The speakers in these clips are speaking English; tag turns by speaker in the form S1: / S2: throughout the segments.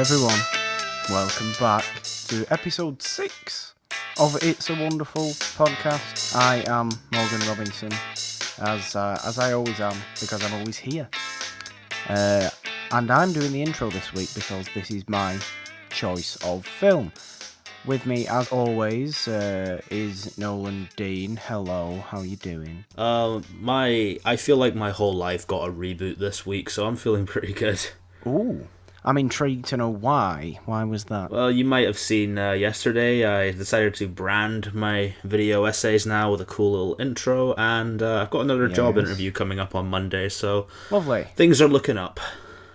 S1: everyone, welcome back to episode 6 of It's a Wonderful Podcast. I am Morgan Robinson, as I always am, because I'm always here. And I'm doing the intro this week because this is my choice of film. With me, as always, is Nolan Dean. Hello, how are you doing?
S2: I feel like my whole life got a reboot this week, so I'm feeling pretty good.
S1: Ooh, I'm intrigued to know why. Why was that?
S2: Well, you might have seen yesterday, I decided to brand my video essays now with a cool little intro, and I've got another job interview coming up on Monday, so
S1: Lovely.
S2: Things are looking up.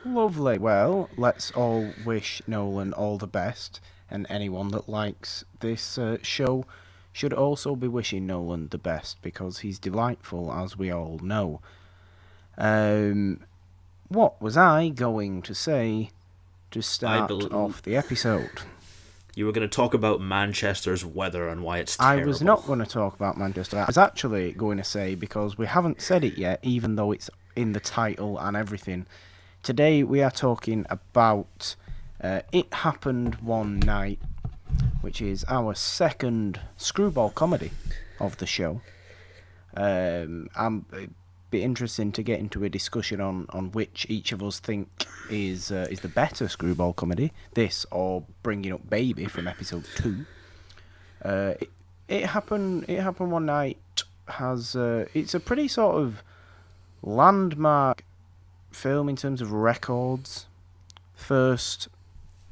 S1: Lovely. Well, let's all wish Nolan all the best, and anyone that likes this show should also be wishing Nolan the best, because he's delightful, as we all know. What was I going to say to start off the episode?
S2: You were going to talk about Manchester's weather and why it's terrible.
S1: I was not going to talk about Manchester. I was actually going to say, because we haven't said it yet, even though it's in the title and everything. Today we are talking about It Happened One Night, which is our second screwball comedy of the show. It'd be interesting to get into a discussion on which each of us think is the better screwball comedy, this or Bringing Up Baby from episode 2. It happened one night it's a pretty sort of landmark film in terms of records. First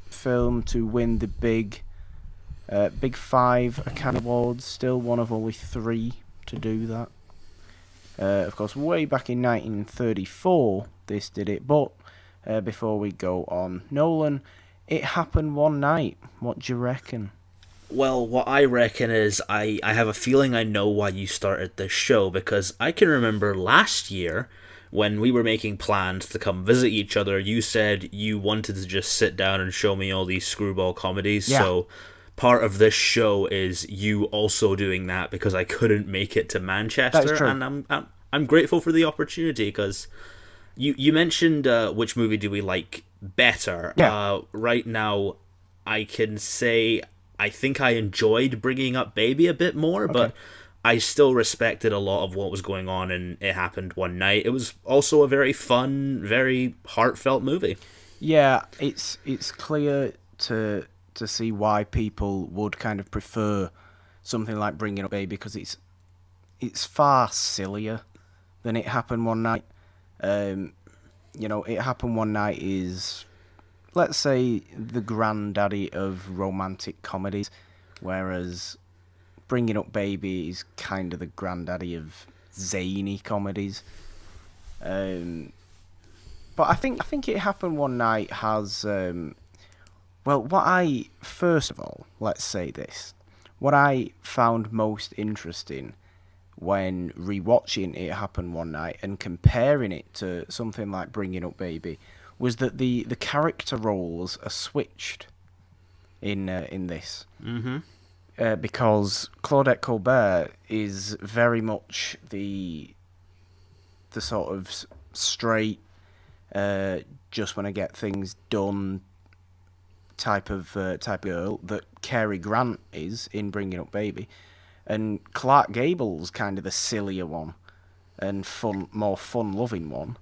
S1: film to win the big 5 Academy Awards, still one of only 3 to do that. Of course, way back in 1934, this did it. But before we go on, Nolan, It Happened One Night. What do you reckon?
S2: Well, what I reckon is I have a feeling I know why you started this show, because I can remember last year when we were making plans to come visit each other, you said you wanted to just sit down and show me all these screwball comedies. Yeah. So part of this show is you also doing that, because I couldn't make it to Manchester.
S1: That's true.
S2: And I'm grateful for the opportunity, because you mentioned which movie do we like better.
S1: Yeah.
S2: Right now, I can say I think I enjoyed Bringing Up Baby a bit more, but I still respected a lot of what was going on in It Happened One Night. It was also a very fun, very heartfelt movie.
S1: Yeah, it's clear to see why people would kind of prefer something like Bringing Up Baby, because it's far sillier than It Happened One Night. It Happened One Night is, let's say, the granddaddy of romantic comedies, whereas Bringing Up Baby is kind of the granddaddy of zany comedies. But I think It Happened One Night has, first of all, let's say this. What I found most interesting when rewatching It Happened One Night and comparing it to something like Bringing Up Baby was that the character roles are switched in this. Mm-hmm. Because Claudette Colbert is very much the sort of straight, just want to get things done type of girl that Cary Grant is in Bringing Up Baby, and Clark Gable's kind of the sillier one and more fun-loving one.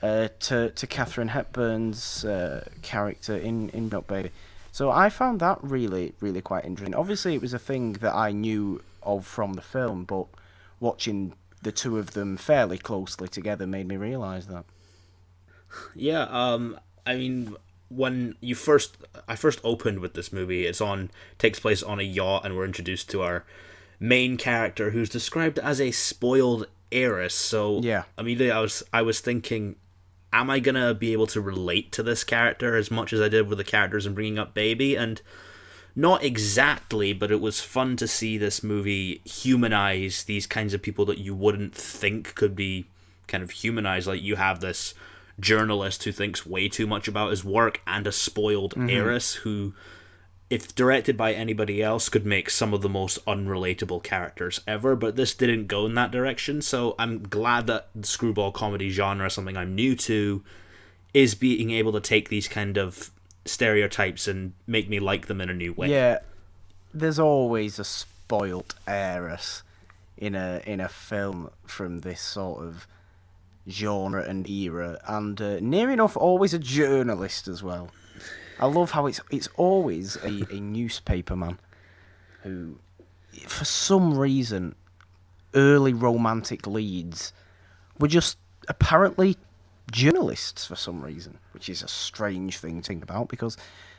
S1: To Katharine Hepburn's character in Bringing Up Baby. So I found that really, really quite interesting. Obviously, it was a thing that I knew of from the film, but watching the two of them fairly closely together made me realise that.
S2: Yeah, I mean, when I first opened with this movie, takes place on a yacht, and we're introduced to our main character, who's described as a spoiled heiress. So yeah, immediately I was thinking, am I going to be able to relate to this character as much as I did with the characters in Bringing Up Baby? And not exactly, but it was fun to see this movie humanize these kinds of people that you wouldn't think could be kind of humanized. Like, you have this journalist who thinks way too much about his work, and a spoiled heiress who, if directed by anybody else, could make some of the most unrelatable characters ever, but this didn't go in that direction, so I'm glad that the screwball comedy genre, something I'm new to, is being able to take these kind of stereotypes and make me like them in a new way.
S1: Yeah, there's always a spoilt heiress in a film from this sort of genre and era, and near enough always a journalist as well. I love how it's always a newspaper man who, for some reason, early romantic leads were just apparently journalists for some reason, which is a strange thing to think about, because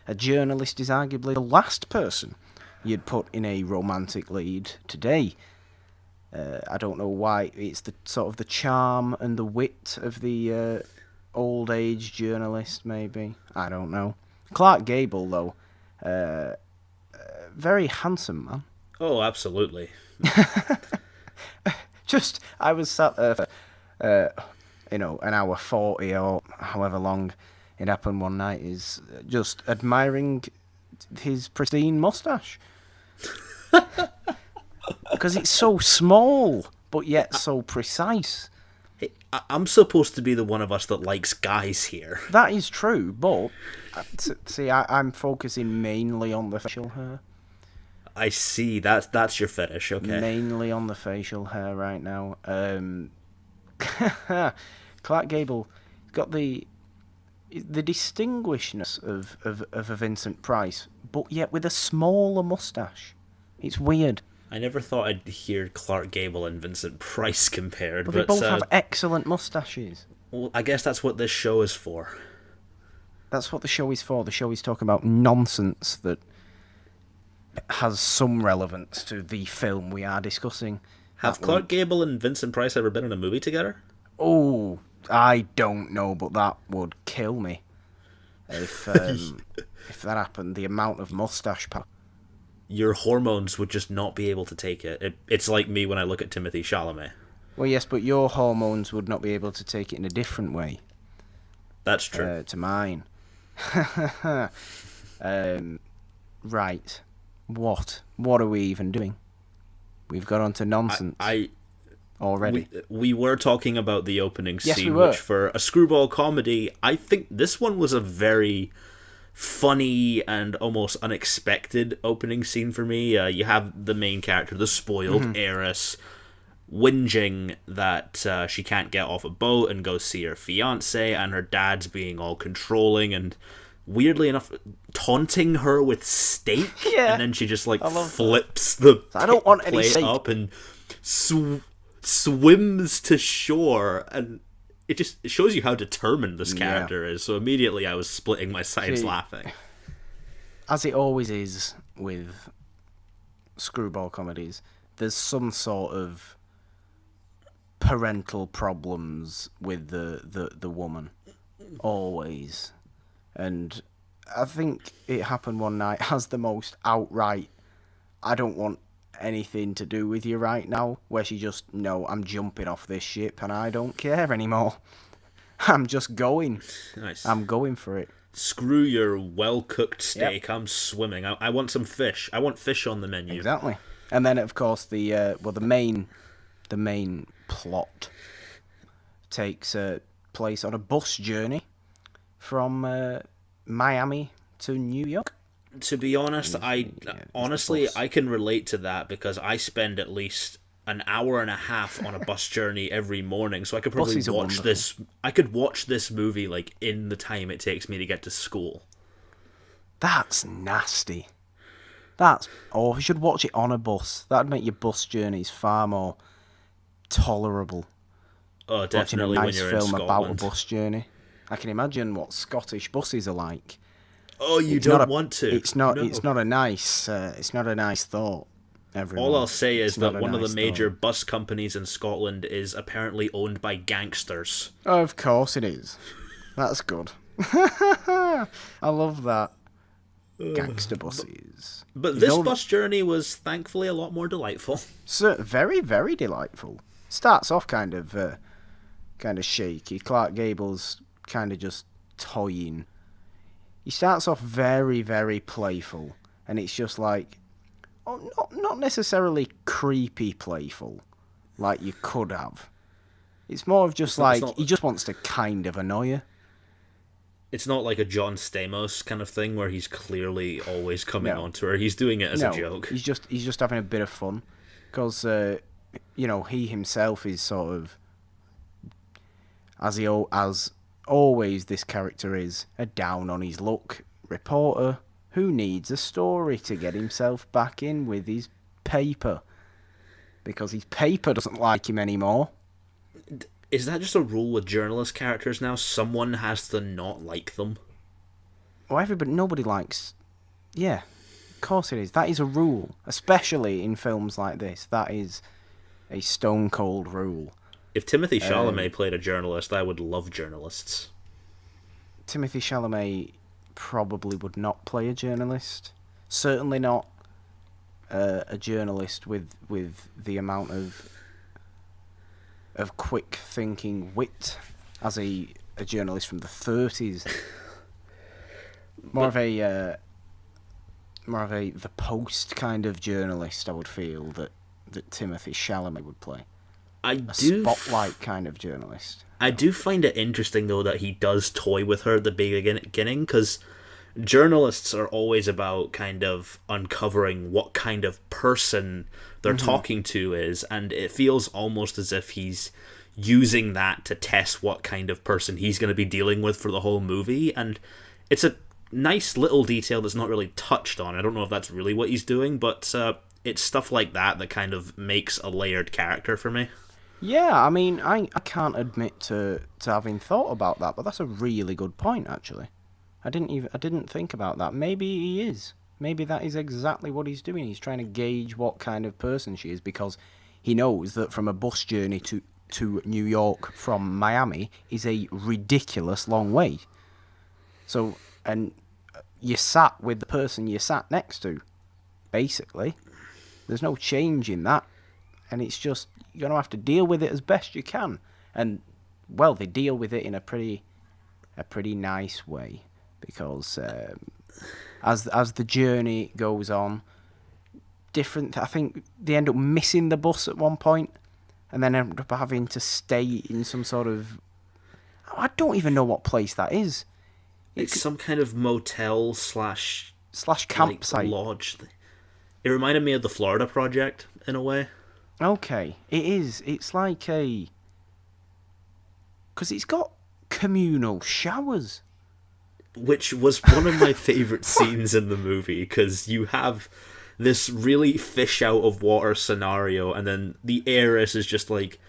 S1: a journalist is arguably the last person you'd put in a romantic lead today. I don't know why. It's the sort of the charm and the wit of the old age journalist, maybe. I don't know. Clark Gable, though, very handsome man.
S2: Oh, absolutely.
S1: I was sat there for, an hour 40 or however long it happened one night, is just admiring his pristine moustache. Because it's so small, but yet so precise.
S2: Hey, I'm supposed to be the one of us that likes guys here.
S1: That is true, but, see, I'm focusing mainly on the facial hair.
S2: I see, that's your fetish, okay.
S1: Mainly on the facial hair right now. Clark Gable got the distinguishedness of a Vincent Price, but yet with a smaller moustache. It's weird.
S2: I never thought I'd hear Clark Gable and Vincent Price compared.
S1: But they both have excellent moustaches.
S2: Well, I guess that's what this show is for.
S1: That's what the show is for. The show is talking about nonsense that has some relevance to the film we are discussing.
S2: Have Clark Gable and Vincent Price ever been in a movie together?
S1: Oh, I don't know, but that would kill me if if that happened. The amount of moustache power.
S2: Your hormones would just not be able to take it. It's like me when I look at Timothée Chalamet.
S1: Well, yes, but your hormones would not be able to take it in a different way.
S2: That's true.
S1: To mine. Right. What are we even doing? We've got onto nonsense. Already.
S2: We were talking about the opening
S1: Yes,
S2: scene,
S1: we were.
S2: which for a screwball comedy, I think this one was a very funny and almost unexpected opening scene for me. You have the main character, the spoiled heiress, whinging that she can't get off a boat and go see her fiance, and her dad's being all controlling and, weirdly enough, taunting her with steak.
S1: Yeah,
S2: and then she just flips
S1: that.
S2: the
S1: I don't want any
S2: plate
S1: steak.
S2: up and swims to shore, and it shows you how determined this character is. So immediately I was splitting my sides laughing.
S1: As it always is with screwball comedies, there's some sort of parental problems with the woman. Always. And I think it happened one night has the most outright, I don't want anything to do with you right now, where she just, no, I'm jumping off this ship and I don't care anymore. I'm just going.
S2: Nice.
S1: I'm going for it.
S2: Screw your well-cooked steak. Yep. I'm swimming. I want some fish. I want fish on the menu.
S1: Exactly. And then, of course, the main plot takes place on a bus journey from Miami to New York.
S2: To be honest, I can relate to that because I spend at least an hour and a half on a bus journey every morning, so I could probably watch this. I could watch this movie in the time it takes me to get to school.
S1: That's nasty. You should watch it on a bus. That'd make your bus journeys far more tolerable.
S2: Oh, definitely when you're in Scotland.
S1: Watching a nice film about a bus journey. I can imagine what Scottish buses are like.
S2: Oh, you don't want to.
S1: It's not. No. It's not a nice. It's not a nice thought. Everyone.
S2: All I'll say is that one of the major bus companies in Scotland is apparently owned by gangsters.
S1: Oh, of course it is. That's good. I love that. Gangster buses.
S2: But this bus journey was thankfully a lot more delightful.
S1: So very, very delightful. Starts off kind of shaky. Clark Gable's kind of just toying. He starts off very, very playful, and it's just not necessarily creepy playful, like you could have. It's more of just he just wants to kind of annoy you.
S2: It's not like a John Stamos kind of thing where he's clearly always coming
S1: No,
S2: on to her. He's doing it as a
S1: no,
S2: joke.
S1: he's just having a bit of fun, because he himself is sort of, as always, this character is a down on his luck reporter who needs a story to get himself back in with his paper, because his paper doesn't like him anymore.
S2: Is that just a rule with journalist characters now? Someone has to not like them?
S1: Well, nobody likes. Yeah, of course it is. That is a rule, especially in films like this. That is a stone cold rule.
S2: If Timothy Chalamet played a journalist, I would love journalists.
S1: Timothy Chalamet probably would not play a journalist. Certainly not a journalist with the amount of quick thinking wit as a journalist from the 30s. More of a the Post kind of journalist, I would feel that Timothy Chalamet would play. Spotlight kind of journalist.
S2: I do find it interesting, though, that he does toy with her at the beginning, because journalists are always about kind of uncovering what kind of person they're talking to is, and it feels almost as if he's using that to test what kind of person he's going to be dealing with for the whole movie, and it's a nice little detail that's not really touched on. I don't know if that's really what he's doing, but it's stuff like that kind of makes a layered character for me.
S1: Yeah, I mean, I can't admit to having thought about that, but that's a really good point, actually. I didn't think about that. Maybe he is. Maybe that is exactly what he's doing. He's trying to gauge what kind of person she is, because he knows that from a bus journey to New York from Miami is a ridiculous long way. So, and you sat with the person you sat next to, basically. There's no change in that. And it's just, you're going to have to deal with it as best you can. And, well, they deal with it in a pretty nice way. Because as the journey goes on, I think they end up missing the bus at one point, and then end up having to stay in some sort of, I don't even know what place that is.
S2: It's some kind of motel slash
S1: campsite.
S2: Like lodge. It reminded me of the Florida Project in a way.
S1: Okay, it is. It's like because it's got communal showers.
S2: Which was one of my favourite scenes in the movie, because you have this really fish out of water scenario, and then the heiress is just like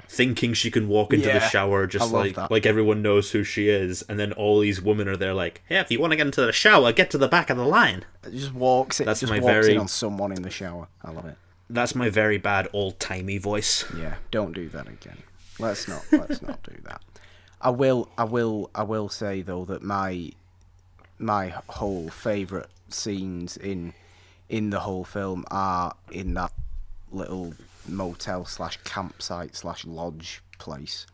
S2: thinking she can walk into the shower, just like everyone knows who she is, and then all these women are there like, hey, if you want to get into the shower, get to the back of the line.
S1: It just walks in on someone in the shower. I love it.
S2: That's my very bad old-timey voice.
S1: Yeah, don't do that again. Let's not do that. I will say though that my whole favourite scenes in the whole film are in that little motel / campsite / lodge place.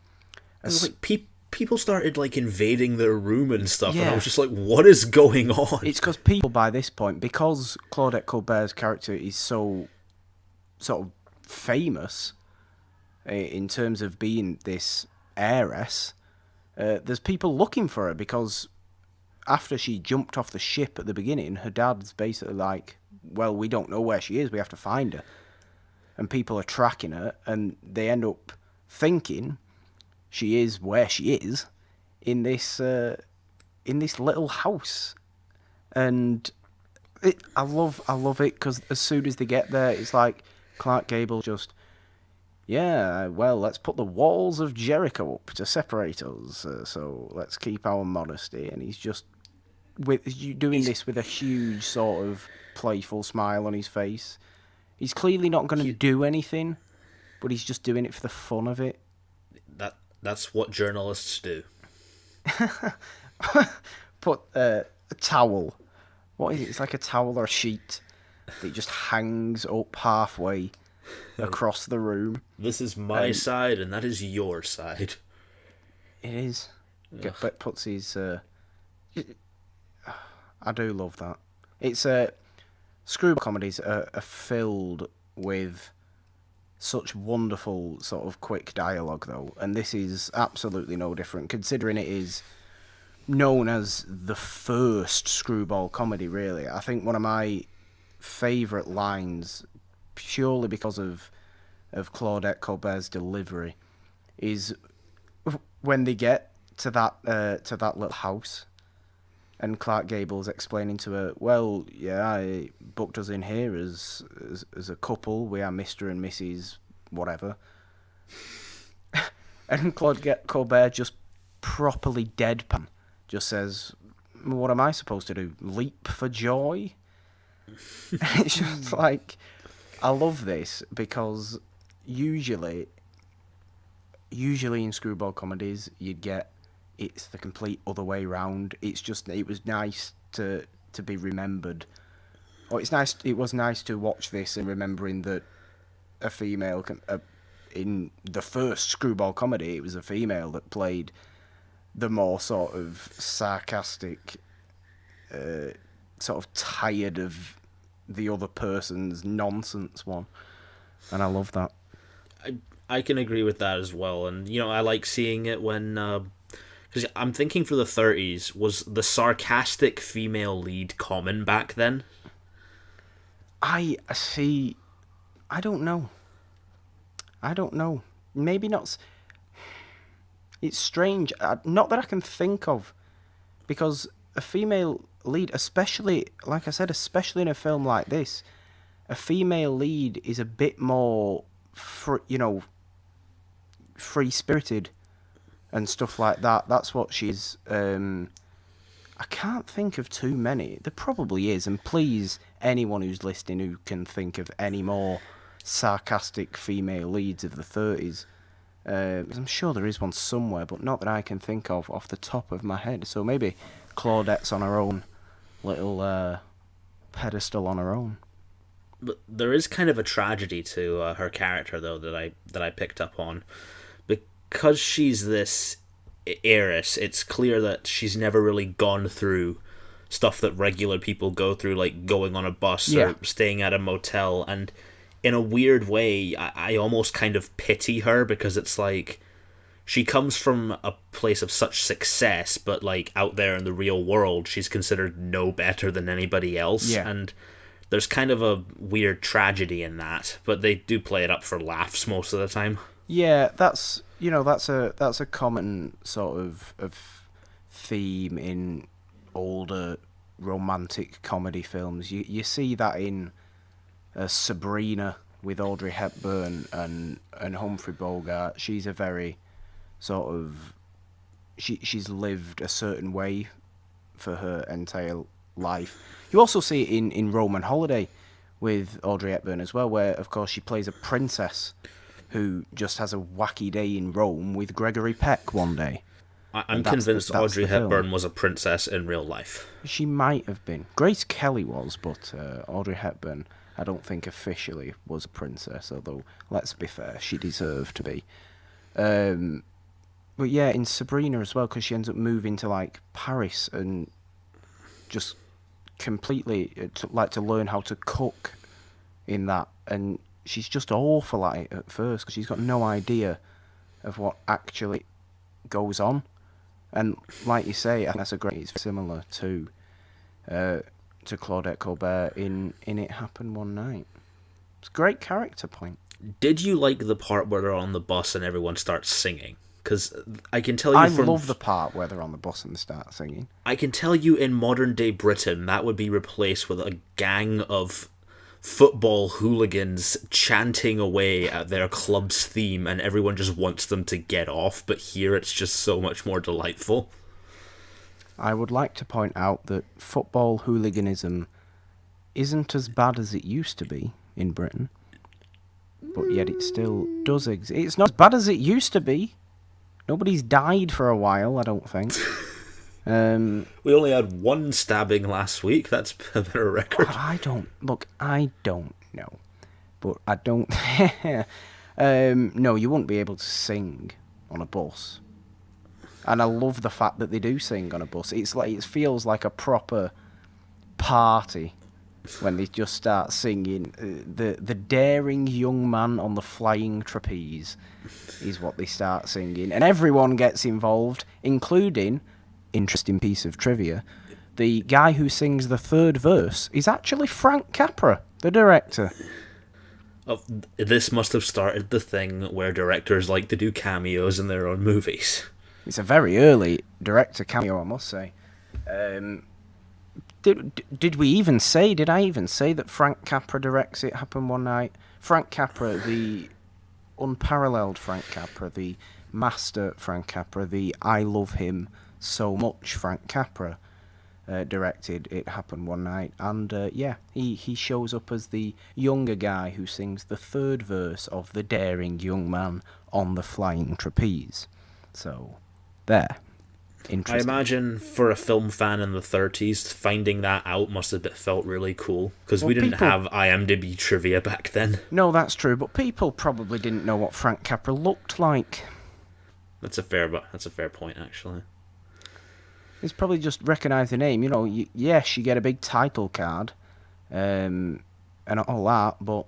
S2: Like people started like invading their room and stuff, and I was just like, what is going on?
S1: It's because people by this point, because Claudette Colbert's character is so sort of famous in terms of being this heiress, there's people looking for her, because after she jumped off the ship at the beginning, her dad's basically like, well, we don't know where she is, we have to find her. And people are tracking her, and they end up thinking she is where she is in this little house. And I love it, because as soon as they get there, it's like Clark Gable just, well, let's put the walls of Jericho up to separate us, so let's keep our modesty. And he's just doing this with a huge sort of playful smile on his face. He's clearly not going to do anything, but he's just doing it for the fun of it.
S2: That's what journalists do.
S1: Put a towel. What is it? It's like a towel or a sheet that just hangs up halfway across the room.
S2: This is my side, and that is your side.
S1: It is. But puts his... I do love that. It's screwball comedies are filled with such wonderful sort of quick dialogue, though, and this is absolutely no different, considering it is known as the first screwball comedy, really. I think one of my favourite lines, purely because of Claudette Colbert's delivery, is when they get to that little house, and Clark Gable's explaining to her, well, yeah, I booked us in here as a couple. We are Mr. and Mrs. whatever. And Colbert just properly deadpan just says, what am I supposed to do? Leap for joy? It's just like, I love this because usually in screwball comedies, you'd get it's the complete other way round. It's just, it was nice to be remembered. Or it was nice to watch this and remembering that a female in the first screwball comedy, it was a female that played the more sort of sarcastic, sort of tired of the other person's nonsense one. And I love that.
S2: I can agree with that as well. And, I like seeing it when... Because I'm thinking for the 30s, was the sarcastic female lead common back then?
S1: I don't know. Maybe not. It's strange. Not that I can think of. Because a female lead, especially, like I said, especially in a film like this, a female lead is a bit more, free-spirited and stuff like that. That's what she's... I can't think of too many. There probably is, and please, anyone who's listening who can think of any more sarcastic female leads of the 30s, I'm sure there is one somewhere, but not that I can think of off the top of my head. So maybe Claudette's on her own little pedestal on her own.
S2: But there is kind of a tragedy to her character, though, that I picked up on. Because she's this heiress, it's clear that she's never really gone through stuff that regular people go through, like going on a bus or staying at a motel. And in a weird way, I almost kind of pity her, because it's like she comes from a place of such success, but like out there in the real world, she's considered no better than anybody else.
S1: Yeah.
S2: And there's kind of a weird tragedy in that, but they do play it up for laughs most of the time.
S1: Yeah, that's a common sort of theme in older romantic comedy films. You see that in Sabrina with Audrey Hepburn and Humphrey Bogart. She's a very sort of she's lived a certain way for her entire life. You also see it in Roman Holiday with Audrey Hepburn as well, where of course she plays a princess who just has a wacky day in Rome with Gregory Peck one day.
S2: I'm convinced Audrey Hepburn was a princess in real life.
S1: She might have been. Grace Kelly was, but Audrey Hepburn, I don't think officially was a princess, although, let's be fair, she deserved to be. But yeah, in Sabrina as well, because she ends up moving to, like, Paris and just completely, to learn how to cook in that, and she's just awful at it at first because she's got no idea of what actually goes on. And like you say, I think that's it's similar to Claudette Colbert in It Happened One Night. It's a great character point.
S2: Did you like the part where they're on the bus and everyone starts singing? Because I can tell you
S1: I love the part where they're on the bus and they start singing.
S2: I can tell you in modern day Britain, that would be replaced with a gang of football hooligans chanting away at their club's theme, and everyone just wants them to get off, but here it's just so much more delightful.
S1: I would like to point out that football hooliganism isn't as bad as it used to be in Britain, but yet it still does exist. It's not as bad as it used to be. Nobody's died for a while, I don't think.
S2: We only had one stabbing last week. That's a better record.
S1: I don't know. But I don't... no, you wouldn't be able to sing on a bus. And I love the fact that they do sing on a bus. It's like, it feels like a proper party when they just start singing. The daring young man on the flying trapeze is what they start singing. And everyone gets involved, including interesting piece of trivia. The guy who sings the third verse is actually Frank Capra, the director.
S2: This must have started the thing where directors like to do cameos in their own movies.
S1: It's a very early director cameo, I must say. Did we even say? Did I even say that Frank Capra directs It Happened One Night? Frank Capra, the unparalleled Frank Capra, the master Frank Capra, the I love him so much Frank Capra, directed It Happened One Night, and he shows up as the younger guy who sings the third verse of The Daring Young Man on the Flying Trapeze. So, there. Interesting.
S2: I imagine for a film fan in the 30s, finding that out must have felt really cool, because we didn't have IMDb trivia back then.
S1: No, that's true, but people probably didn't know what Frank Capra looked like.
S2: That's a fair point, actually.
S1: It's probably just recognise the name. You know, yes, you get a big title card, and all that, but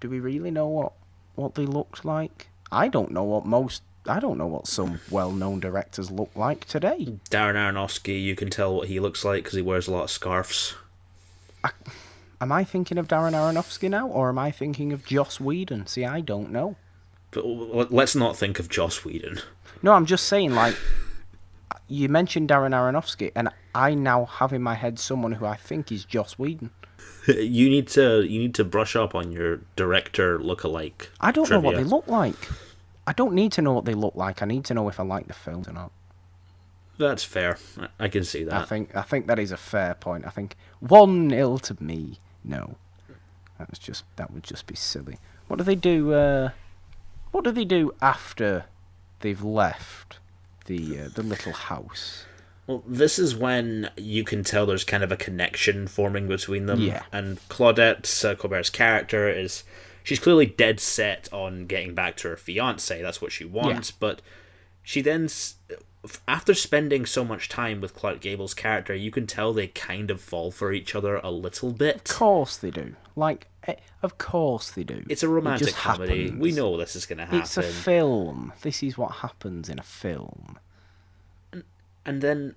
S1: do we really know what they looked like? I don't know what some well-known directors look like today.
S2: Darren Aronofsky, you can tell what he looks like because he wears a lot of scarves.
S1: Am I thinking of Darren Aronofsky now, or am I thinking of Joss Whedon? See, I don't know.
S2: But let's not think of Joss Whedon.
S1: No, I'm just saying, like, you mentioned Darren Aronofsky, and I now have in my head someone who I think is Joss Whedon.
S2: You need to brush up on your director look-alike.
S1: I don't
S2: trivia.
S1: know what they look like. I don't need to know what they look like. I need to know if I like the film or not.
S2: That's fair. I can see that.
S1: I think that is a fair point. I think 1-0 to me. No, that would just be silly. What do they do? What do they do after they've left the little house?
S2: Well, this is when you can tell there's kind of a connection forming between them.
S1: Yeah.
S2: And Claudette, Colbert's character, she's clearly dead set on getting back to her fiancé. That's what she wants. Yeah. But she then, after spending so much time with Clark Gable's character, you can tell they kind of fall for each other a little bit.
S1: Of course they do. Of course they do.
S2: It's a romantic comedy. We know this is going to happen.
S1: It's a film. This is what happens in a film.
S2: And then,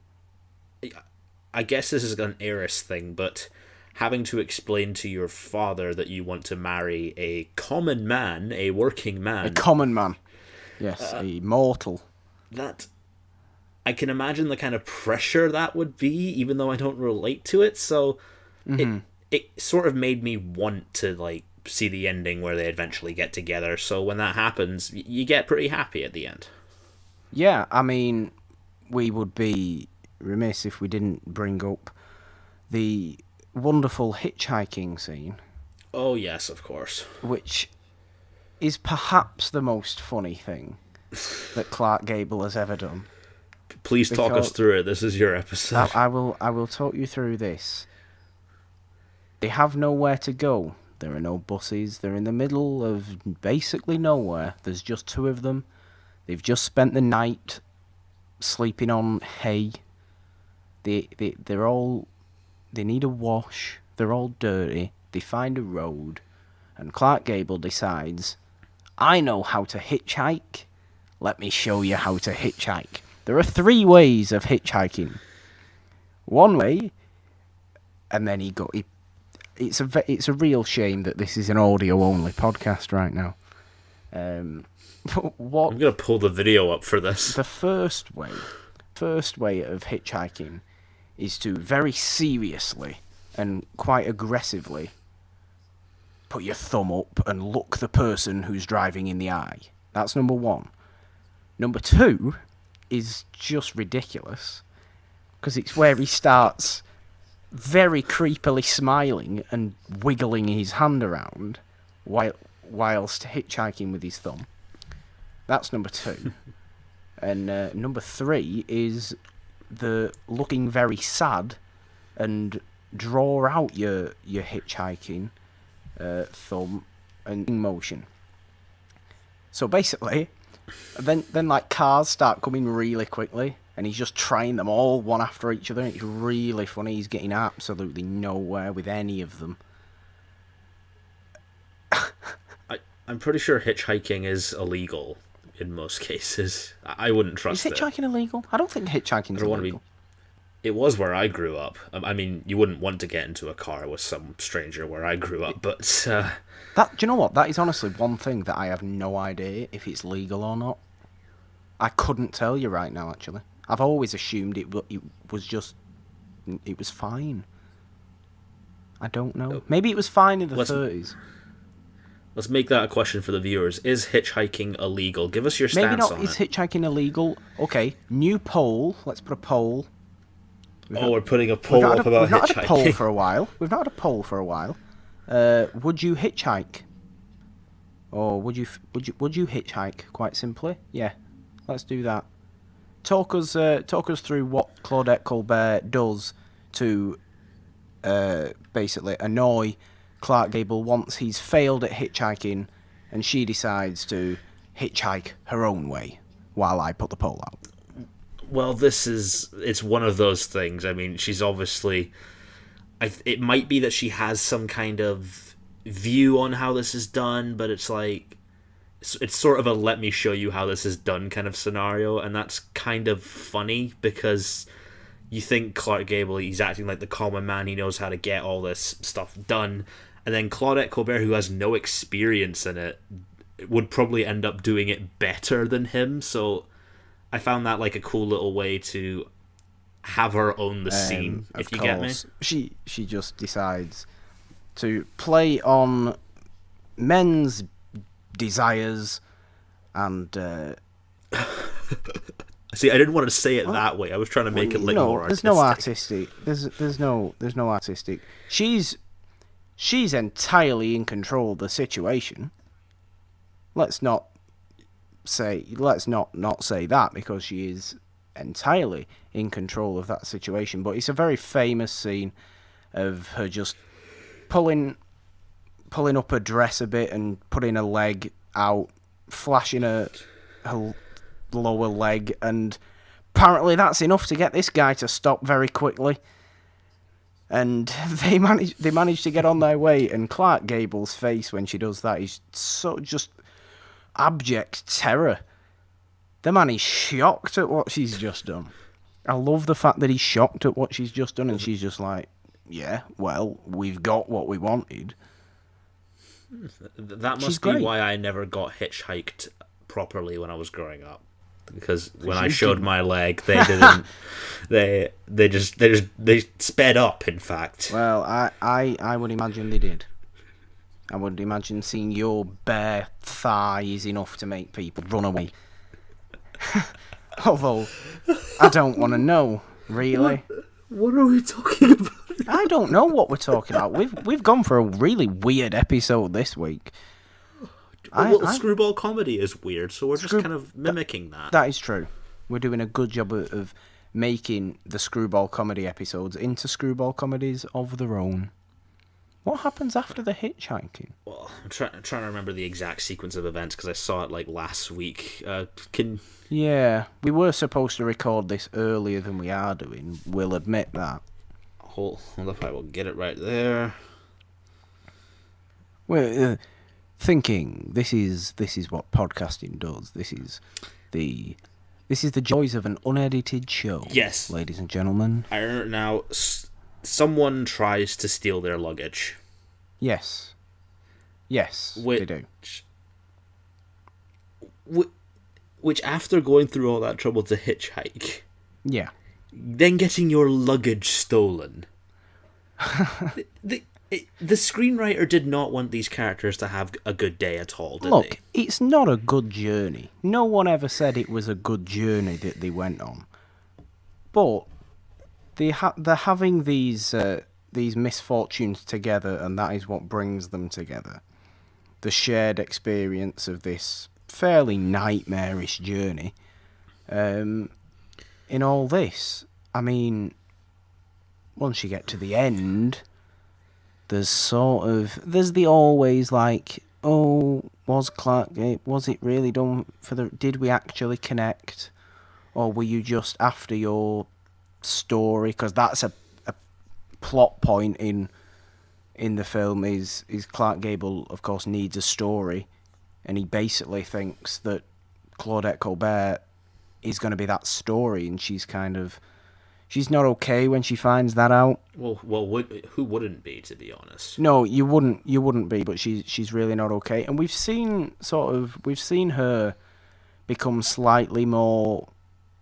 S2: I guess this is an heiress thing, but having to explain to your father that you want to marry a common man, a working man.
S1: A common man. Yes, a mortal.
S2: That, I can imagine the kind of pressure that would be, even though I don't relate to it, so it sort of made me want to, see the ending where they eventually get together, so when that happens, you get pretty happy at the end.
S1: Yeah, I mean, we would be remiss if we didn't bring up the wonderful hitchhiking scene.
S2: Oh, yes, of course.
S1: Which is perhaps the most funny thing that Clark Gable has ever done.
S2: Please talk us through it. This is your episode.
S1: I will talk you through this. They have nowhere to go. There are no buses. They're in the middle of basically nowhere. There's just two of them. They've just spent the night sleeping on hay. They need a wash. They're all dirty. They find a road, and Clark Gable decides, I know how to hitchhike. Let me show you how to hitchhike. There are 3 ways of hitchhiking. One way, and then it's a real shame that this is an audio only podcast right now.
S2: I'm gonna pull the video up for this.
S1: The first way of hitchhiking is to very seriously and quite aggressively put your thumb up and look the person who's driving in the eye. That's number 1. Number 2 is just ridiculous, because it's where he starts very creepily smiling and wiggling his hand around whilst hitchhiking with his thumb. That's number 2. And number 3 is the looking very sad and draw out your hitchhiking thumb and motion. So basically, then cars start coming really quickly, and he's just trying them all one after each other, and it's really funny. He's getting absolutely nowhere with any of them.
S2: I'm pretty sure hitchhiking is illegal in most cases. I wouldn't trust it.
S1: Is hitchhiking illegal? I don't think hitchhiking is illegal.
S2: It was where I grew up. I mean, you wouldn't want to get into a car with some stranger where I grew up, but
S1: That, do you know what? That is honestly one thing that I have no idea if it's legal or not. I couldn't tell you right now, actually. I've always assumed it was just... It was fine. I don't know. Maybe it was fine in the 30s.
S2: let's make that a question for the viewers. Is hitchhiking illegal? Give us your
S1: Maybe
S2: stance
S1: not.
S2: on
S1: Is
S2: it.
S1: hitchhiking illegal? Okay, new poll. Let's put a poll.
S2: We're putting a poll up about
S1: We've not had a poll
S2: hitchhiking.
S1: for a while. We've not had a poll for a while. Would you hitchhike? Or would you hitchhike? Quite simply, yeah. Let's do that. Talk us through what Claudette Colbert does to basically annoy Clark Gable once he's failed at hitchhiking, and she decides to hitchhike her own way. While I put the poll out.
S2: Well, it's one of those things. I mean, she's obviously... it might be that she has some kind of view on how this is done, but it's like... It's sort of a let me show you how this is done kind of scenario, and that's kind of funny, because you think Clark Gable, he's acting like the common man, he knows how to get all this stuff done, and then Claudette Colbert, who has no experience in it, would probably end up doing it better than him, so... I found that like a cool little way to have her own the scene, if you get me.
S1: She just decides to play on men's desires and
S2: see, I didn't want to say it that way. I was trying to make it like more artistic.
S1: There's no artistic. She's entirely in control of the situation. Let's not say that, because she is entirely in control of that situation. But it's a very famous scene of her just pulling up her dress a bit and putting her leg out, flashing her lower leg, and apparently that's enough to get this guy to stop very quickly. And they manage to get on their way, and Clark Gable's face when she does that is so just abject terror. The man is shocked at what she's just done. I love the fact that he's shocked at what she's just done, and she's just like, yeah, well, we've got what we wanted.
S2: That must be why I never got hitchhiked properly when I was growing up. Because when I showed my leg, they didn't. they sped up. In fact,
S1: well, I would imagine they did. I would imagine seeing your bare thigh is enough to make people run away. Although, I don't want to know, really.
S2: What are we talking about?
S1: I don't know what we're talking about. We've gone for a really weird episode this week.
S2: Screwball comedy is weird, so we're just kind of mimicking that.
S1: That is true. We're doing a good job of making the Screwball comedy episodes into Screwball comedies of their own. What happens after the hitchhiking?
S2: Well, I'm trying to remember the exact sequence of events because I saw it like last week.
S1: Yeah, we were supposed to record this earlier than we are doing. We'll admit that.
S2: Hold up, I will get it right there.
S1: We're thinking this is what podcasting does. This is the joys of an unedited show.
S2: Yes,
S1: ladies and gentlemen.
S2: I remember now. Someone tries to steal their luggage.
S1: Yes, they do.
S2: Which, after going through all that trouble to hitchhike,
S1: yeah,
S2: then getting your luggage stolen. the screenwriter did not want these characters to have a good day at all, did
S1: Look,
S2: they?
S1: It's not a good journey. No one ever said it was a good journey that they went on. But they're having these misfortunes together, and that is what brings them together. The shared experience of this fairly nightmarish journey. In all this, I mean, once you get to the end, there's the always like, oh, was it really done did we actually connect, or were you just after your story? Because that's a plot point in the film is Clark Gable, of course, needs a story, and he basically thinks that Claudette Colbert is going to be that story, and she's kind of she's not okay when she finds that out.
S2: Well, who wouldn't be, to be honest?
S1: No, you wouldn't be, but she's really not okay. And we've seen her become slightly more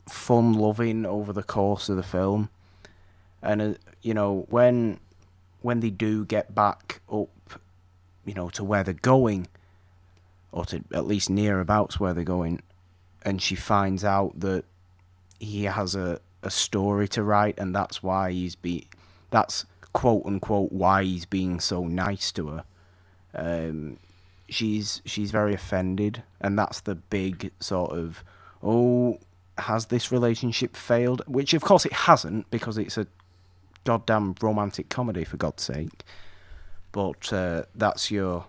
S1: fun-loving over the course of the film. And when they do get back up, to where they're going, or to at least nearabouts where they're going, and she finds out that he has a story to write, and that's why that's quote unquote why he's being so nice to her. She's very offended, and that's the big sort of, has this relationship failed? Which of course it hasn't, because it's a goddamn romantic comedy, for God's sake. But that's your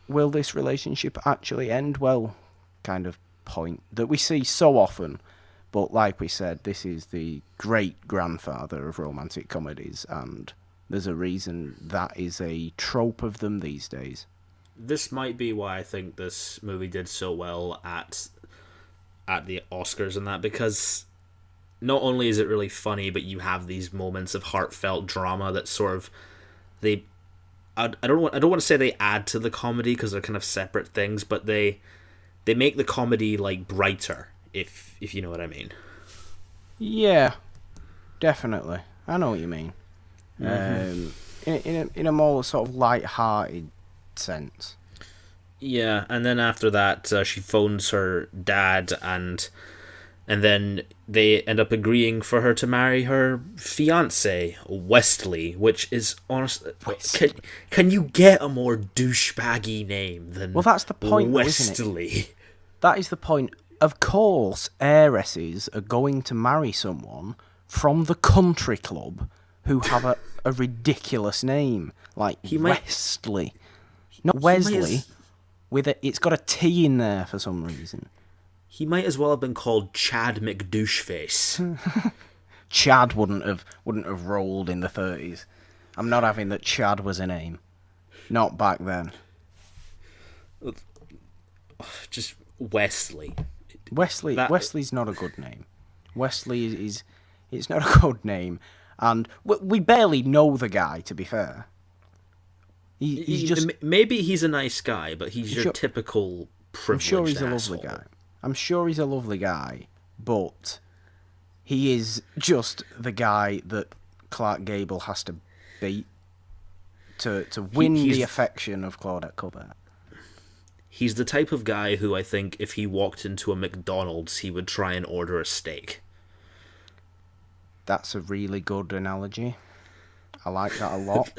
S1: will this relationship actually end well kind of point that we see so often. But like we said, this is the great grandfather of romantic comedies, and there's a reason that is a trope of them these days.
S2: This might be why I think this movie did so well at the Oscars and that, because not only is it really funny, but you have these moments of heartfelt drama that sort of I don't want to say they add to the comedy, because they're kind of separate things, but they make the comedy like brighter, if you know what I mean.
S1: Yeah, definitely. I know what you mean. In a more sort of light-hearted sense.
S2: Yeah, and then after that, she phones her dad, and then they end up agreeing for her to marry her fiancé, Wesley, which is honestly... Can you get a more douchebaggy name than
S1: Well, that's the point,
S2: Wesley?
S1: Isn't it? That is the point. Of course, heiresses are going to marry someone from the country club who have a ridiculous name, like Wesley. Not Wesley, it's got a T in there for some reason.
S2: He might as well have been called Chad McDoucheface.
S1: Chad wouldn't have rolled in the 30s. I'm not having that Chad was a name. Not back then.
S2: Just Wesley.
S1: Wesley's not a good name. Wesley is it's not a good name, and we barely know the guy, to be fair. He's just...
S2: Maybe he's a nice guy, but he's your typical privileged
S1: I'm sure he's
S2: asshole.
S1: a lovely guy. I'm sure he's a lovely guy, but he is just the guy that Clark Gable has to beat to win the affection of Claudette Colbert.
S2: He's the type of guy who I think if he walked into a McDonald's, he would try and order a steak.
S1: That's a really good analogy. I like that a lot.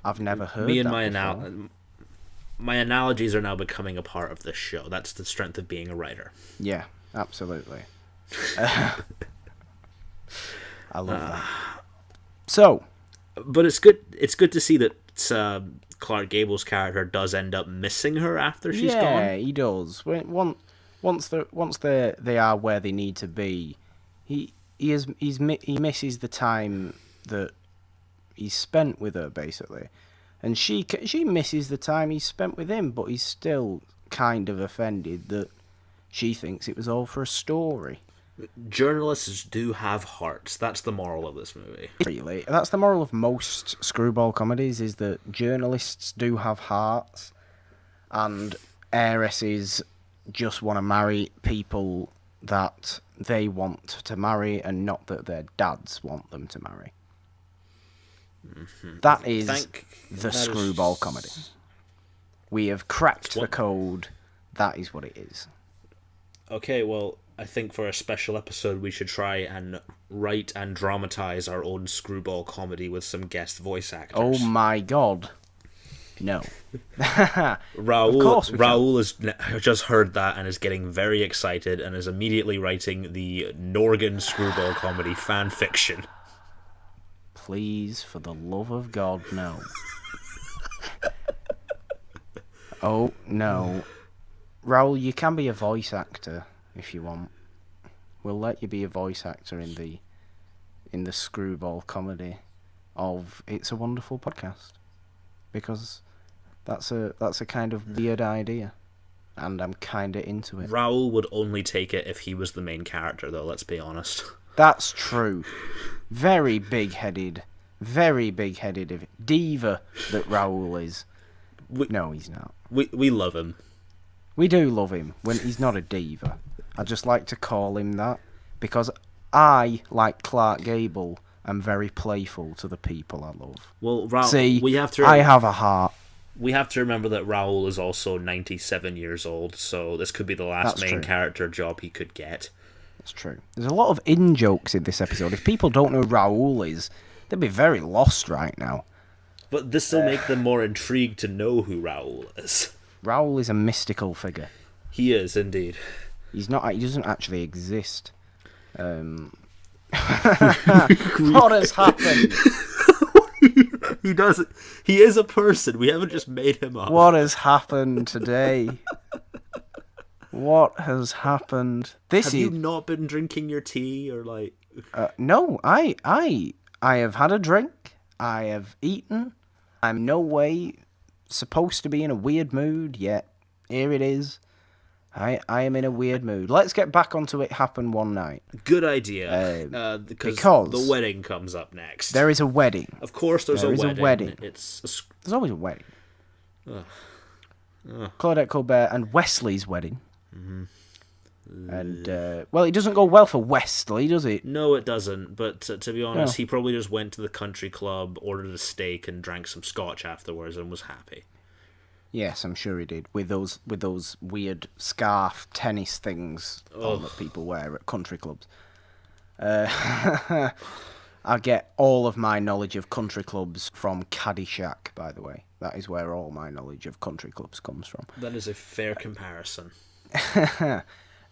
S1: I've never heard that
S2: my analogies are now becoming a part of this show. That's the strength of being a writer.
S1: Yeah, absolutely. I love that. So,
S2: but it's good. It's good to see that Clark Gable's character does end up missing her after she's gone.
S1: Yeah, he does. Once they are where they need to be, he misses the time that he's spent with her, basically. And she misses the time he's spent with him, but he's still kind of offended that she thinks it was all for a story.
S2: Journalists do have hearts. That's the moral of this movie.
S1: Really, that's the moral of most screwball comedies, is that journalists do have hearts, and heiresses just want to marry people that they want to marry and not that their dads want them to marry. Mm-hmm. That is the screwball comedy. We have cracked the code. That is what it is.
S2: Okay, well, I think for a special episode we should try and write and dramatize our own screwball comedy with some guest voice actors.
S1: Oh my god. No.
S2: Raul has just heard that and is getting very excited and is immediately writing the Norgan screwball comedy fan fiction.
S1: Please, for the love of God, no. Oh, no. Raul, you can be a voice actor if you want. We'll let you be a voice actor in the screwball comedy of It's a Wonderful Podcast. Because that's a kind of weird idea. and I'm kind of into it.
S2: Raoul would only take it if he was the main character, though, let's be honest.
S1: That's true. Very big-headed diva that Raoul is. No, he's not.
S2: We love him.
S1: We do love him when he's not a diva. I just like to call him that because I, like Clark Gable, am very playful to the people I love.
S2: Well, Raoul,
S1: See,
S2: we have to.
S1: I have a heart.
S2: We have to remember that Raoul is also 97 years old, so this could be the last main character job he could get.
S1: That's true. There's a lot of in-jokes in this episode. If people don't know who Raoul is, they'd be very lost right now.
S2: But this will make them more intrigued to know who Raoul is.
S1: Raoul is a mystical figure.
S2: He is, indeed.
S1: He's not. He doesn't actually exist. What has happened?
S2: He doesn't. He is a person. We haven't just made him up.
S1: What has happened today? What has happened?
S2: Have you not been drinking your tea or like?
S1: No, I have had a drink. I have eaten. I'm no way supposed to be in a weird mood yet. Here it is. I am in a weird mood. Let's get back onto It Happened One Night.
S2: Good idea. Because the wedding comes up next.
S1: There is a wedding.
S2: Of course there's a wedding.
S1: There's always a wedding. Claudette, Colbert and Wesley's wedding. Mm-hmm. And, it doesn't go well for Wesley, does it?
S2: No, it doesn't. But to be honest, he probably just went to the country club, ordered a steak, and drank some scotch afterwards and was happy.
S1: Yes, I'm sure he did. With those weird scarf tennis things that people wear at country clubs. I get all of my knowledge of country clubs from Caddyshack, by the way. That is where all my knowledge of country clubs comes from.
S2: That is a fair comparison.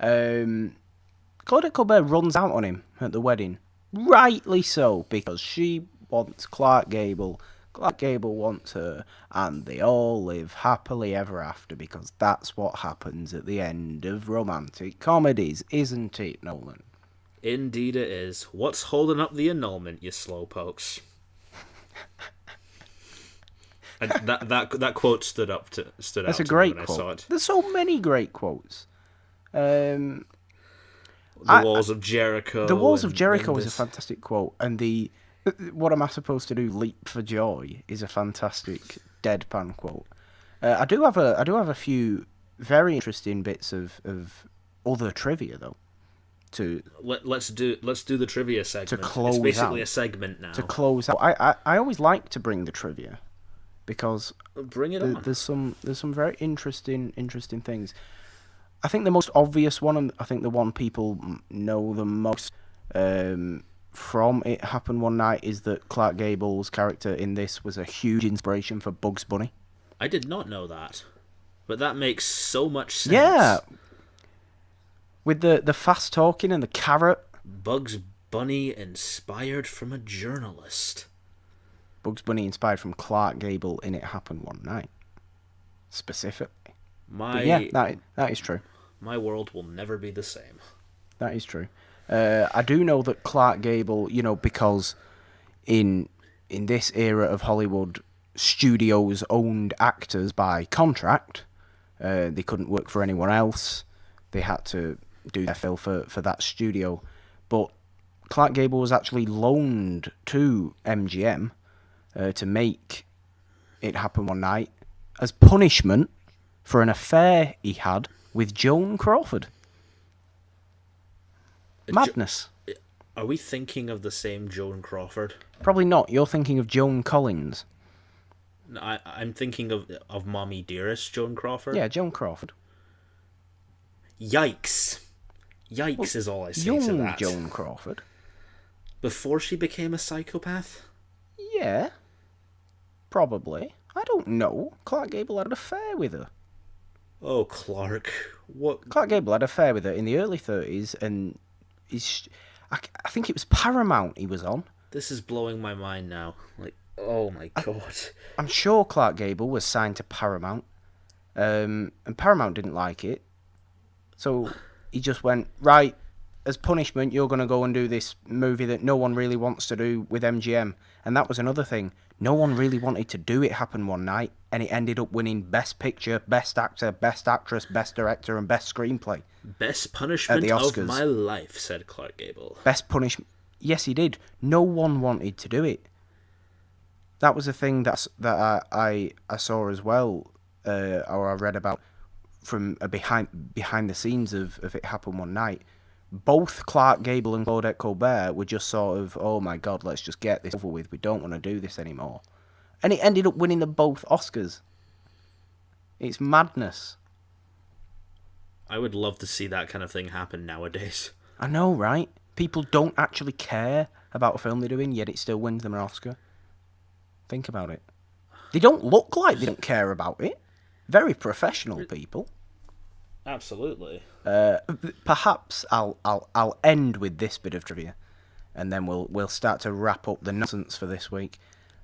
S1: Claudette Colbert runs out on him at the wedding. Rightly so, because she wants Clark Gable. Clark Gable wants her, and they all live happily ever after, because that's what happens at the end of romantic comedies, isn't it, Nolan?
S2: Indeed it is. What's holding up the annulment, you slowpokes? And that quote stood out.
S1: That's a great quote. I saw it. There's so many great quotes.
S2: The Walls of Jericho.
S1: The Walls of Jericho is a fantastic quote, and the "What am I supposed to do? Leap for joy" is a fantastic deadpan quote. I do have a few very interesting bits of other trivia though.
S2: Let's do the trivia segment.
S1: To close
S2: it's basically
S1: out.
S2: A segment now.
S1: To close out, I always like to bring the trivia because
S2: bring it on.
S1: There's some very interesting things. I think the most obvious one, and I think the one people know the most from It Happened One Night, is that Clark Gable's character in this was a huge inspiration for Bugs Bunny.
S2: I did not know that, but that makes so much sense.
S1: Yeah, with the fast talking and the carrot.
S2: Bugs Bunny inspired from a journalist.
S1: Bugs Bunny inspired from Clark Gable in It Happened One Night, specifically. That is true.
S2: My world will never be the same.
S1: That is true. I do know that Clark Gable, because in this era of Hollywood, studios owned actors by contract. They couldn't work for anyone else. They had to do their fill for that studio. But Clark Gable was actually loaned to MGM to make It Happened One Night as punishment for an affair he had with Joan Crawford. Madness.
S2: Are we thinking of the same Joan Crawford?
S1: Probably not. You're thinking of Joan Collins.
S2: I'm thinking of Mommy Dearest Joan Crawford.
S1: Yeah, Joan Crawford.
S2: Yikes. Yikes is all I say to that.
S1: Joan Crawford.
S2: Before she became a psychopath?
S1: Yeah. Probably. I don't know. Clark Gable had an affair with her.
S2: Oh, Clark. What?
S1: Clark Gable had an affair with her in the early 30s, and I think it was Paramount he was on.
S2: This is blowing my mind now. Like, oh my God.
S1: I'm sure Clark Gable was signed to Paramount, and Paramount didn't like it. So he just went, right, as punishment, you're going to go and do this movie that no one really wants to do with MGM. And that was another thing. No one really wanted to do It Happened One Night, and it ended up winning Best Picture, Best Actor, Best Actress, Best Director, and Best Screenplay.
S2: Best punishment of my life, said Clark Gable.
S1: Best punishment. Yes, he did. No one wanted to do it. That was a thing that I saw as well, or I read about from behind the scenes of It Happened One Night. Both Clark Gable and Claudette Colbert were just sort of, oh my God, let's just get this over with. We don't want to do this anymore. And it ended up winning them both Oscars. It's madness.
S2: I would love to see that kind of thing happen nowadays.
S1: I know, right? People don't actually care about a film they're doing, yet it still wins them an Oscar. Think about it. They don't look like they don't care about it. Very professional people.
S2: Absolutely.
S1: Perhaps I'll end with this bit of trivia, and then we'll start to wrap up the nonsense for this week.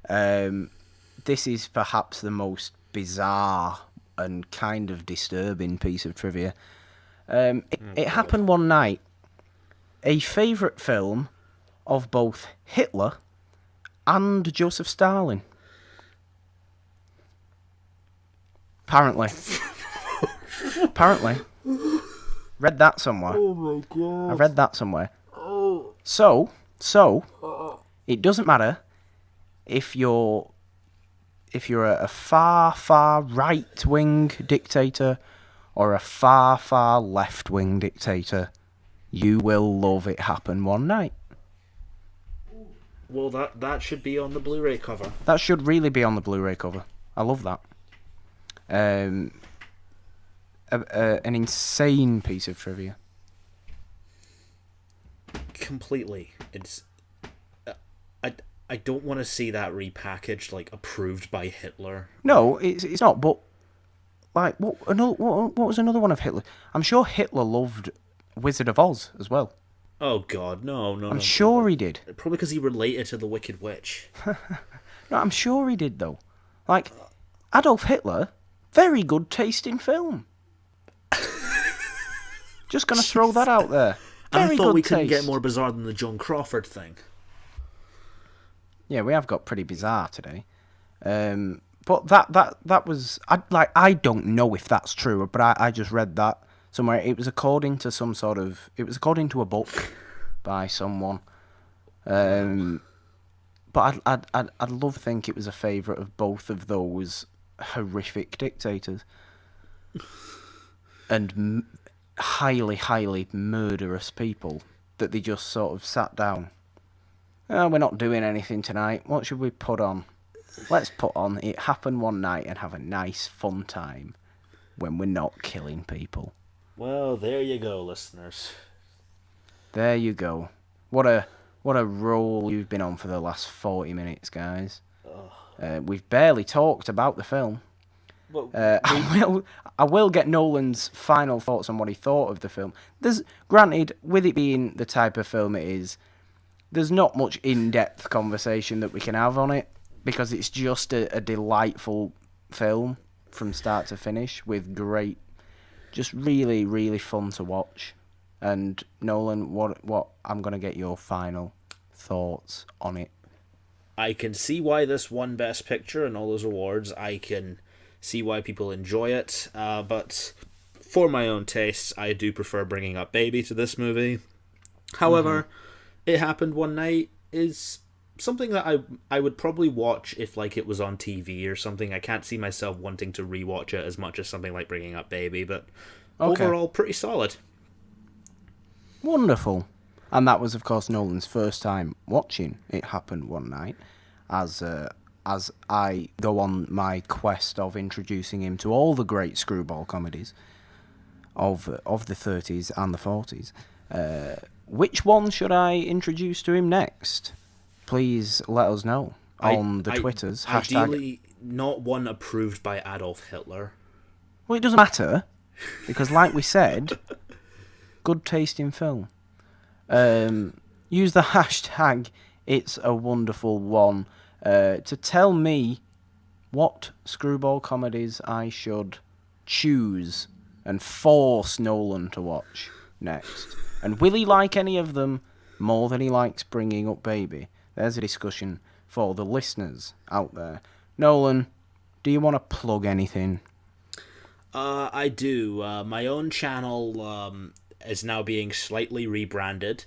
S1: This is perhaps the most bizarre and kind of disturbing piece of trivia. It happened one night. A favourite film of both Hitler and Joseph Stalin. Apparently. Read that somewhere.
S2: Oh my God.
S1: I read that somewhere.
S2: Oh.
S1: So, it doesn't matter if you're a far right-wing dictator or a far left-wing dictator, you will love It Happened One Night.
S2: Well, that should be on the Blu-ray cover.
S1: That should really be on the Blu-ray cover. I love that. An insane piece of trivia.
S2: Completely. It's. I don't want to see that repackaged, like approved by Hitler.
S1: No, it's not. But like, what was another one of Hitler? I'm sure Hitler loved Wizard of Oz as well.
S2: Oh God, no.
S1: I'm sure he did.
S2: Probably because he related to the Wicked Witch.
S1: No, I'm sure he did though. Like, Adolf Hitler, very good taste in film. Just gonna throw that out there. Very
S2: I thought we
S1: taste.
S2: couldn't get more bizarre than the John Crawford thing.
S1: Yeah, we have got pretty bizarre today. But that was I don't know if that's true, but I just read that somewhere. It was according to according to a book by someone. But I'd love to think it was a favourite of both of those horrific dictators and highly murderous people that they just sort of sat down. Oh, we're not doing anything tonight. What should we put on? Let's put on It Happened One Night and have a nice fun time when we're not killing people.
S2: Well, there you go, listeners.
S1: There you go. What a roll you've been on for the last 40 minutes, guys. We've barely talked about the film.
S2: Well,
S1: I will get Nolan's final thoughts on what he thought of the film. Granted, with it being the type of film it is, there's not much in-depth conversation that we can have on it, because it's just a delightful film from start to finish with great, just really fun to watch. And Nolan, what I'm going to get your final thoughts on it.
S2: I can see why this won Best Picture and all those awards. I can see why people enjoy it. But for my own tastes, I do prefer Bringing Up Baby to this movie. However, It Happened One Night is something that I would probably watch if like it was on TV or something. I can't see myself wanting to rewatch it as much as something like Bringing Up Baby, but overall pretty solid.
S1: Wonderful. And that was, of course, Nolan's first time watching It Happened One Night, as I go on my quest of introducing him to all the great screwball comedies of the 30s and the 40s. Which one should I introduce to him next? Please let us know on the Twitters.
S2: Ideally, not one approved by Adolf Hitler.
S1: Well, it doesn't matter, because like we said, good taste in film. Use the hashtag It's a Wonderful One to tell me what screwball comedies I should choose and force Nolan to watch next. And will he like any of them more than he likes Bringing Up Baby? There's a discussion for the listeners out there. Nolan, do you want to plug anything?
S2: I do. My own channel is now being slightly rebranded.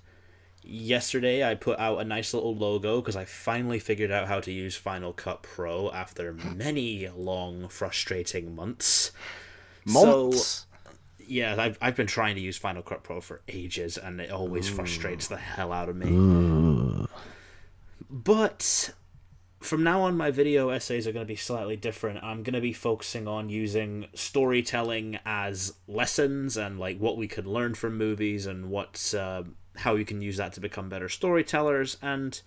S2: Yesterday, I put out a nice little logo because I finally figured out how to use Final Cut Pro after many long, frustrating months.
S1: Months?
S2: So, yeah, I've been trying to use Final Cut Pro for ages, and it always frustrates the hell out of me. But from now on, my video essays are going to be slightly different. I'm going to be focusing on using storytelling as lessons and like what we could learn from movies and what how you can use that to become better storytellers. And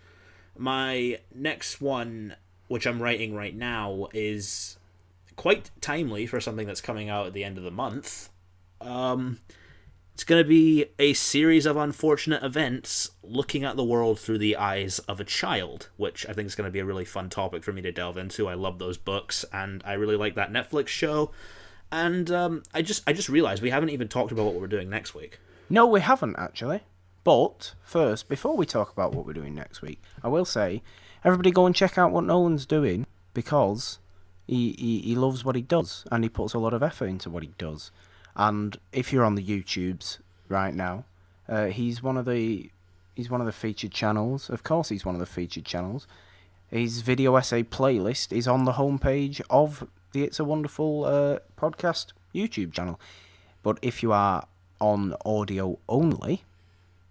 S2: my next one, which I'm writing right now, is quite timely for something that's coming out at the end of the month. It's going to be a series of unfortunate events looking at the world through the eyes of a child, which I think is going to be a really fun topic for me to delve into. I love those books, and I really like that Netflix show. And I just realized we haven't even talked about what we're doing next week.
S1: No, we haven't, actually. But first, before we talk about what we're doing next week, I will say, everybody go and check out what Nolan's doing, because he loves what he does, and he puts a lot of effort into what he does. And if you're on the YouTubes right now, he's one of the featured channels. Of course, he's one of the featured channels. His video essay playlist is on the homepage of the It's a Wonderful podcast YouTube channel. But if you are on audio only,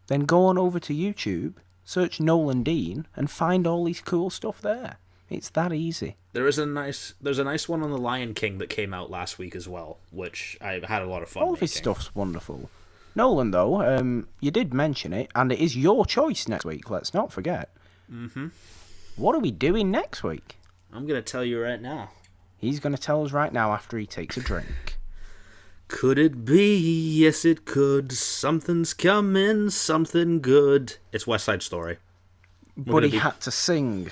S1: then go on over to YouTube, search Nolan Dean, and find all his cool stuff there. It's that easy.
S2: There's a nice one on the Lion King that came out last week as well, which I had a lot of fun
S1: All of his stuff's wonderful. Nolan, though, you did mention it, and it is your choice next week, let's not forget.
S2: Mm-hmm.
S1: What are we doing next week?
S2: I'm going to tell you right now.
S1: He's going to tell us right now after he takes a drink.
S2: Could it be? Yes, it could. Something's coming, something good. It's West Side Story.
S1: But he had to sing.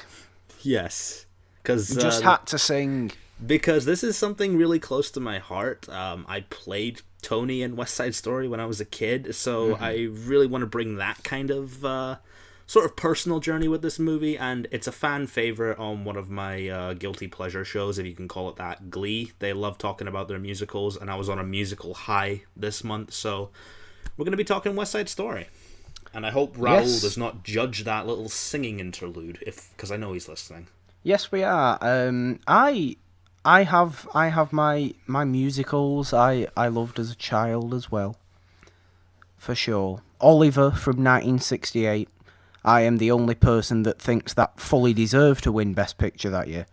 S2: Yes.
S1: He just had to sing.
S2: Because this is something really close to my heart. I played Tony in West Side Story when I was a kid, so I really want to bring that kind of sort of personal journey with this movie, and it's a fan favorite on one of my guilty pleasure shows, if you can call it that, Glee. They love talking about their musicals, and I was on a musical high this month, so we're going to be talking West Side Story. And I hope Raoul does not judge that little singing interlude, because I know he's listening.
S1: Yes, we are. I have my musicals I loved as a child as well, for sure. Oliver from 1968. I am the only person that thinks that fully deserved to win Best Picture that year.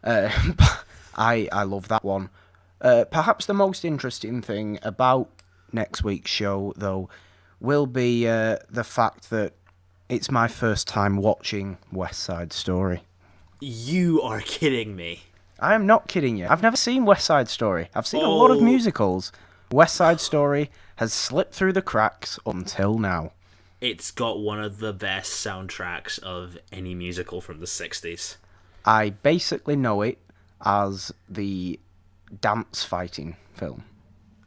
S1: I love that one. Perhaps the most interesting thing about next week's show, though, will be the fact that it's my first time watching West Side Story.
S2: You are kidding me.
S1: I am not kidding you. I've never seen West Side Story. I've seen a lot of musicals. West Side Story has slipped through the cracks until now.
S2: It's got one of the best soundtracks of any musical from the 60s.
S1: I basically know it as the dance fighting film.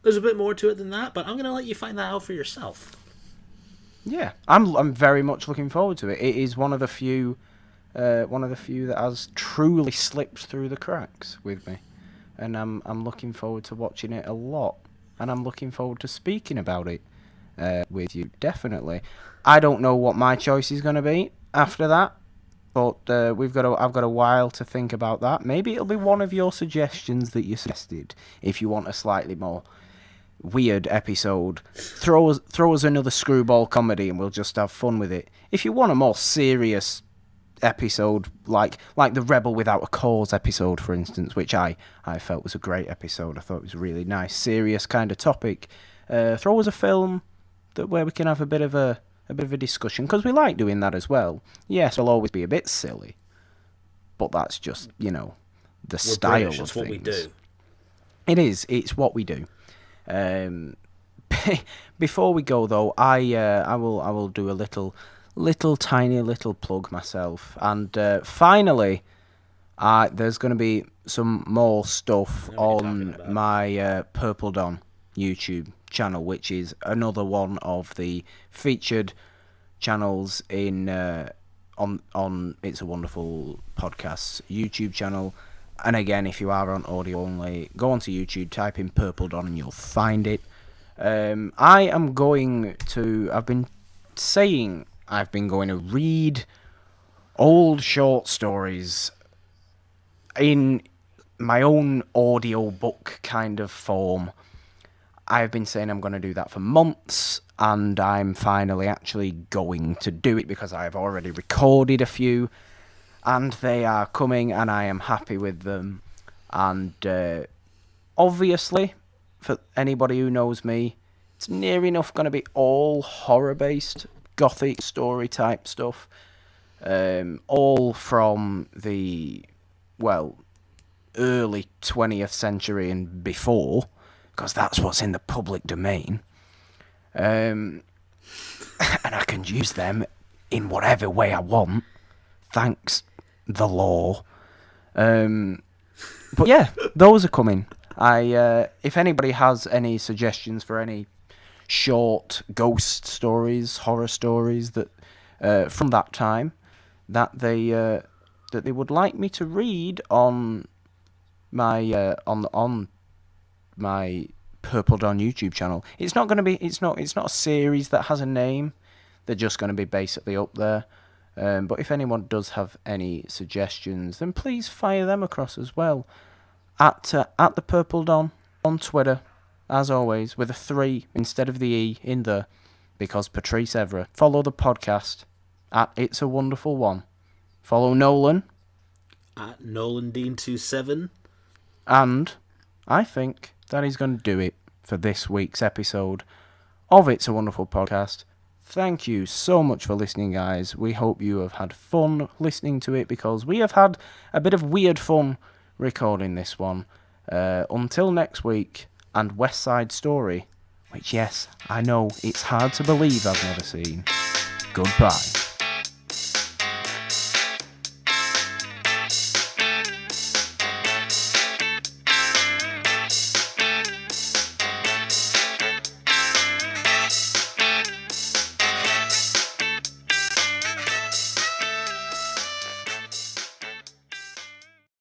S2: There's a bit more to it than that, but I'm going to let you find that out for yourself.
S1: Yeah, I'm very much looking forward to it. It is one of the few that has truly slipped through the cracks with me, and I'm looking forward to watching it a lot, and I'm looking forward to speaking about it with you, definitely. I don't know what my choice is going to be after that, but I've got a while to think about that. Maybe it'll be one of your suggestions that you suggested. If you want a slightly more weird episode, throw us another screwball comedy, and we'll just have fun with it. If you want a more serious episode, like the Rebel Without a Cause episode, for instance, which I felt was a great episode. I thought it was a really nice, serious kind of topic. Throw us a film where we can have a bit of a discussion, because we like doing that as well. Yes, we'll always be a bit silly, but that's just, the style
S2: British,
S1: of things.
S2: It's what we do.
S1: It is. It's what we do. Before we go, though, I will do a little tiny plug myself, and finally, there's going to be some more stuff on my Purple Dawn YouTube channel, which is another one of the featured channels in on It's a Wonderful Podcast's YouTube channel. And again, if you are on audio only, go onto YouTube, type in Purple Dawn, and you'll find it. I've been saying I've been going to read old short stories in my own audio book kind of form. I've been saying I'm going to do that for months, and I'm finally actually going to do it because I've already recorded a few, and they are coming, and I am happy with them. And obviously, for anybody who knows me, it's near enough going to be all horror-based, gothic story type stuff, all from the, well, early 20th century and before, because that's what's in the public domain. And I can use them in whatever way I want, thanks the law. But yeah, those are coming. If anybody has any suggestions for any short ghost stories, horror stories that from that time that they would like me to read on my on my Purple Dawn YouTube channel. It's not a series that has a name. They're just going to be basically up there. But if anyone does have any suggestions, then please fire them across as well. At the Purple Dawn on Twitter, as always, with a 3 instead of the E in there, because Patrice Evra. Follow the podcast at It's a Wonderful One. Follow Nolan
S2: at NolanDean27.
S1: And I think that is going to do it for this week's episode of It's a Wonderful Podcast. Thank you so much for listening, guys. We hope you have had fun listening to it, because we have had a bit of weird fun recording this one. Until next week, and West Side Story, which, yes, I know it's hard to believe I've never seen. Goodbye.